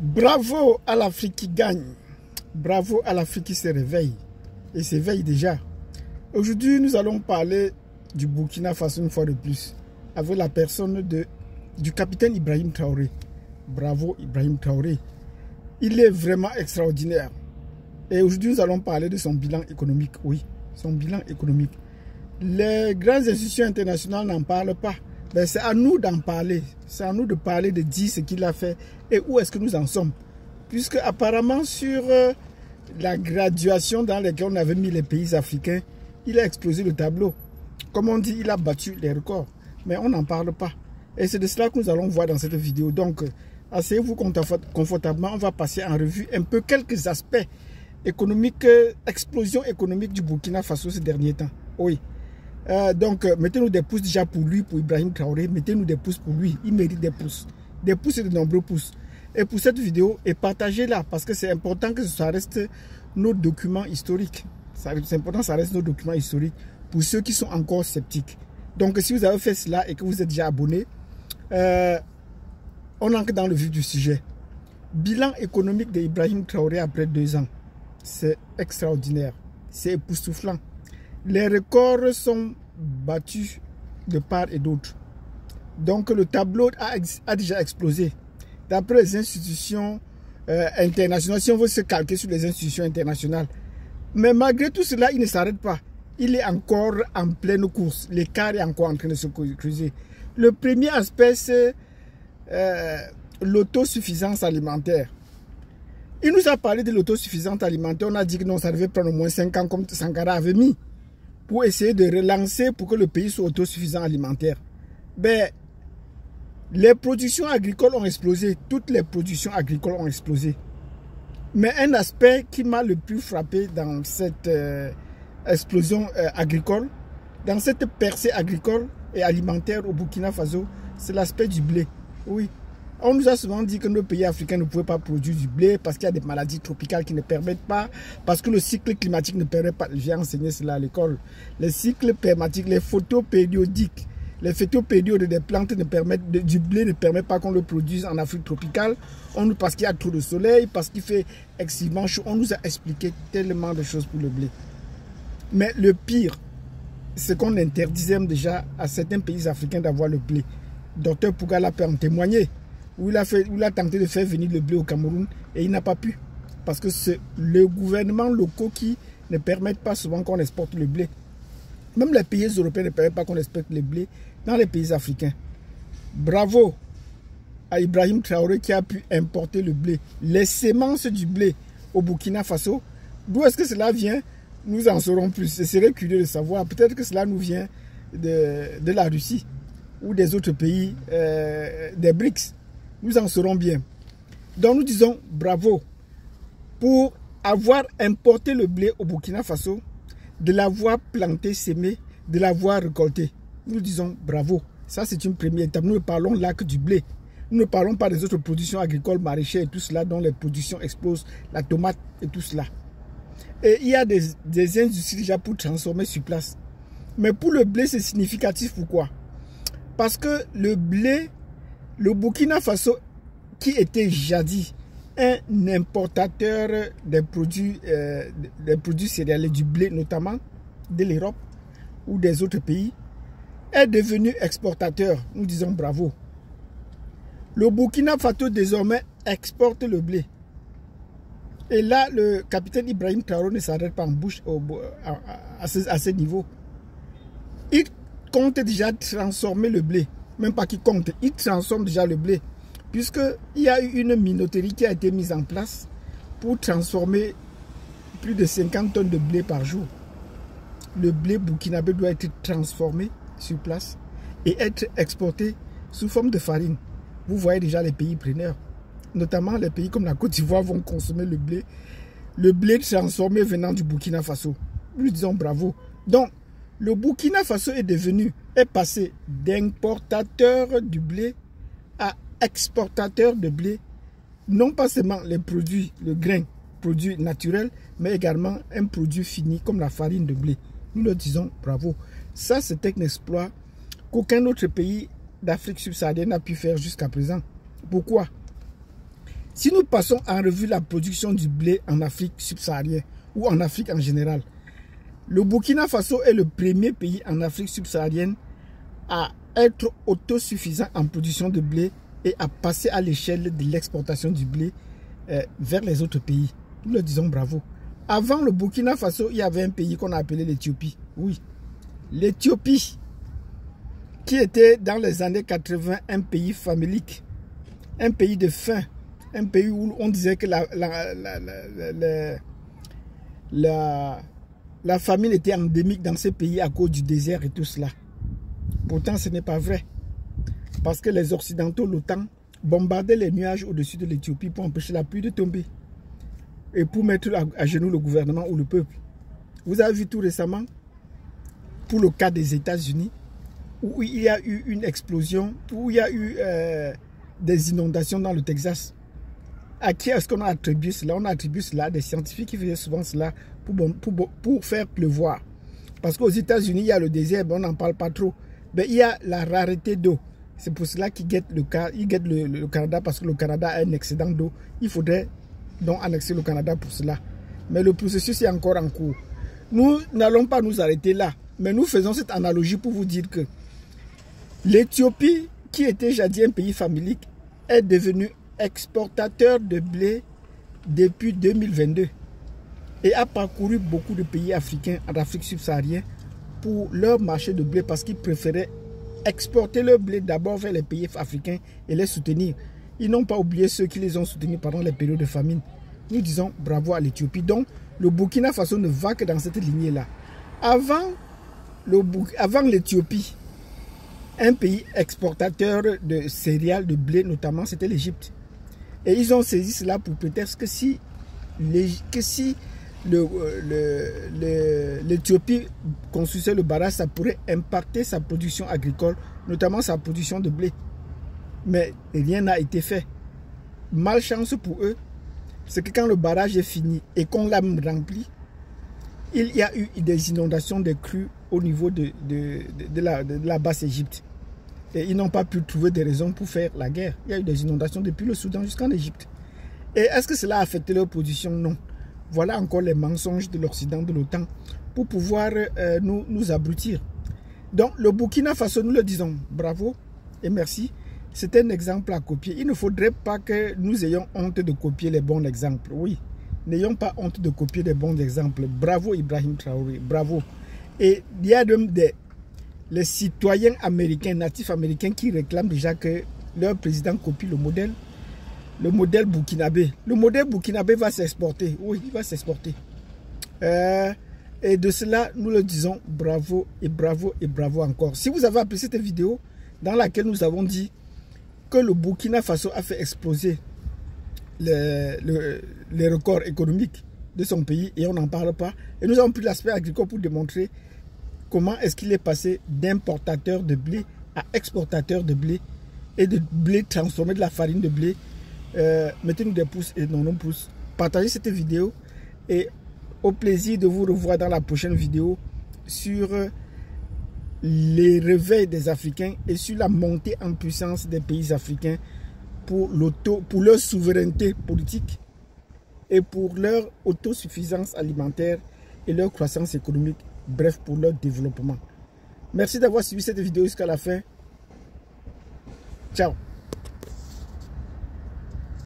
Bravo à l'Afrique qui gagne. Bravo à l'Afrique qui se réveille. Et s'éveille déjà. Aujourd'hui, nous allons parler du Burkina Faso une fois de plus. Avec la personne du capitaine Ibrahim Traoré. Bravo Ibrahim Traoré. Il est vraiment extraordinaire. Et aujourd'hui, nous allons parler de son bilan économique. Oui, son bilan économique. Les grandes institutions internationales n'en parlent pas. Ben, c'est à nous d'en parler. C'est à nous de parler, de dire ce qu'il a fait et où est-ce que nous en sommes. Puisque apparemment sur la graduation dans laquelle on avait mis les pays africains, il a explosé le tableau. Comme on dit, il a battu les records. Mais on n'en parle pas. Et c'est de cela que nous allons voir dans cette vidéo. Donc, asseyez-vous confortablement. On va passer en revue un peu quelques aspects économiques, explosion économique du Burkina Faso ces derniers temps. Oui. Donc, mettez-nous des pouces déjà pour lui, pour Ibrahim Traoré. Mettez-nous des pouces pour lui. Il mérite des pouces. Des pouces et de nombreux pouces. Et pour cette vidéo, et partagez-la parce que c'est important que ça reste nos documents historiques. C'est important que ça reste nos documents historiques pour ceux qui sont encore sceptiques. Donc, si vous avez fait cela et que vous êtes déjà abonné, on entre dans le vif du sujet. Bilan économique d'Ibrahim Traoré après 2 ans. C'est extraordinaire. C'est époustouflant. Les records sont battus de part et d'autre. Donc le tableau a déjà explosé. D'après les institutions internationales, si on veut se calquer sur les institutions internationales. Mais malgré tout cela, il ne s'arrête pas. Il est encore en pleine course. L'écart est encore en train de se creuser. Le premier aspect, c'est l'autosuffisance alimentaire. Il nous a parlé de l'autosuffisance alimentaire. On a dit que non, ça devait prendre au moins 5 ans comme Sankara avait mis, pour essayer de relancer pour que le pays soit autosuffisant alimentaire. Ben, les productions agricoles ont explosé. Toutes les productions agricoles ont explosé. Mais un aspect qui m'a le plus frappé dans cette explosion agricole, dans cette percée agricole et alimentaire au Burkina Faso, c'est l'aspect du blé. Oui. On nous a souvent dit que nos pays africains ne pouvaient pas produire du blé parce qu'il y a des maladies tropicales qui ne permettent pas, parce que le cycle climatique ne permet pas. J'ai enseigné cela à l'école. Les cycles climatiques, les photopériodiques, les photopériodes des plantes ne permettent, du blé ne permettent pas qu'on le produise en Afrique tropicale. Parce qu'il y a trop de soleil, parce qu'il fait excessivement chaud. On nous a expliqué tellement de choses pour le blé. Mais le pire, c'est qu'on interdisait déjà à certains pays africains d'avoir le blé. Docteur Pougala peut en témoigner. Où il a tenté de faire venir le blé au Cameroun et il n'a pas pu. Parce que c'est le gouvernement locaux qui ne permettent pas souvent qu'on exporte le blé. Même les pays européens ne permettent pas qu'on exporte le blé dans les pays africains. Bravo à Ibrahim Traoré qui a pu importer le blé. Les semences du blé au Burkina Faso, d'où est-ce que cela vient? Nous en saurons plus. Ce serait curieux de savoir. Peut-être que cela nous vient de la Russie ou des autres pays, des BRICS. Nous en saurons bien. Donc nous disons bravo pour avoir importé le blé au Burkina Faso, de l'avoir planté, semé, de l'avoir récolté. Nous disons bravo. Ça c'est une première étape. Nous ne parlons là que du blé. Nous ne parlons pas des autres productions agricoles, maraîchères et tout cela dont les productions explosent, la tomate et tout cela. Et il y a des industries déjà pour transformer sur place. Mais pour le blé c'est significatif. Pourquoi? Parce que le blé, le Burkina Faso, qui était jadis un importateur des produits céréaliers, du blé notamment, de l'Europe ou des autres pays, est devenu exportateur. Nous disons bravo. Le Burkina Faso désormais exporte le blé. Et là, le capitaine Ibrahim Traoré ne s'arrête pas en bouche à ce niveau. Il compte déjà transformer le blé. Même pas qu'il compte, il transforme déjà le blé. Puisqu'il y a eu une minoterie qui a été mise en place pour transformer plus de 50 tonnes de blé par jour. Le blé burkinabé doit être transformé sur place et être exporté sous forme de farine. Vous voyez déjà les pays preneurs, notamment les pays comme la Côte d'Ivoire vont consommer le blé transformé venant du Burkina Faso. Nous disons bravo. Donc, le Burkina Faso est passé d'importateur du blé à exportateur de blé, non pas seulement les produits, le grain, produit naturel, mais également un produit fini comme la farine de blé. Nous leur disons bravo. Ça, c'est un exploit qu'aucun autre pays d'Afrique subsaharienne n'a pu faire jusqu'à présent. Pourquoi? Si nous passons en revue la production du blé en Afrique subsaharienne ou en Afrique en général, le Burkina Faso est le premier pays en Afrique subsaharienne à être autosuffisant en production de blé et à passer à l'échelle de l'exportation du blé vers les autres pays. Nous leur disons bravo. Avant le Burkina Faso, il y avait un pays qu'on a appelé l'Éthiopie. Oui, l'Éthiopie, qui était dans les années 80 un pays famélique, un pays de faim, un pays où on disait que la famine était endémique dans ce pays à cause du désert et tout cela. Pourtant, ce n'est pas vrai. Parce que les Occidentaux, l'OTAN, bombardaient les nuages au-dessus de l'Éthiopie pour empêcher la pluie de tomber. Et pour mettre à genoux le gouvernement ou le peuple. Vous avez vu tout récemment, pour le cas des États-Unis, où il y a eu une explosion, où il y a eu des inondations dans le Texas. À qui est-ce qu'on a attribué cela? On a attribué cela à des scientifiques qui faisaient souvent cela pour faire pleuvoir. Parce qu'aux États-Unis, il y a le désert, mais on n'en parle pas trop. Mais il y a la rareté d'eau. C'est pour cela qu'ils guettent le Canada, parce que le Canada a un excédent d'eau. Il faudrait donc annexer le Canada pour cela. Mais le processus est encore en cours. Nous n'allons pas nous arrêter là. Mais nous faisons cette analogie pour vous dire que l'Éthiopie, qui était jadis un pays famélique, est devenue exportateur de blé depuis 2022 et a parcouru beaucoup de pays africains en Afrique subsaharienne pour leur marché de blé parce qu'ils préféraient exporter leur blé d'abord vers les pays africains et les soutenir. Ils n'ont pas oublié ceux qui les ont soutenus pendant les périodes de famine. Nous disons bravo à l'Éthiopie. Donc, le Burkina Faso ne va que dans cette lignée-là. Avant l'Éthiopie, un pays exportateur de céréales, de blé notamment, c'était l'Égypte. Et ils ont saisi cela pour prétexte que si l'Éthiopie construisait le barrage, ça pourrait impacter sa production agricole, notamment sa production de blé. Mais rien n'a été fait. Malchance pour eux, c'est que quand le barrage est fini et qu'on l'a rempli, il y a eu des inondations, des crues au niveau de la basse Égypte. Et ils n'ont pas pu trouver des raisons pour faire la guerre. Il y a eu des inondations depuis le Soudan jusqu'en Égypte. Et est-ce que cela a affecté leur position? Non. Voilà encore les mensonges de l'Occident, de l'OTAN, pour pouvoir nous abrutir. Donc le Burkina Faso, nous le disons bravo et merci. C'est un exemple à copier. Il ne faudrait pas que nous ayons honte de copier les bons exemples. Oui, n'ayons pas honte de copier les bons exemples. Bravo Ibrahim Traoré, bravo. Et il y a même les citoyens américains, natifs américains qui réclament déjà que leur président copie le modèle burkinabé. Le modèle burkinabé va s'exporter. Oui, il va s'exporter. Et de cela, nous le disons bravo et bravo et bravo encore. Si vous avez apprécié cette vidéo dans laquelle nous avons dit que le Burkina Faso a fait exploser les records économiques de son pays et on n'en parle pas. Et nous avons pris l'aspect agricole pour démontrer comment est-ce qu'il est passé d'importateur de blé à exportateur de blé et de blé transformé, de la farine de blé. Mettez-nous des pouces et non pouces. Partagez cette vidéo et au plaisir de vous revoir dans la prochaine vidéo sur les réveils des Africains et sur la montée en puissance des pays africains pour leur souveraineté politique et pour leur autosuffisance alimentaire et leur croissance économique, bref, pour leur développement. Merci d'avoir suivi cette vidéo jusqu'à la fin. Ciao.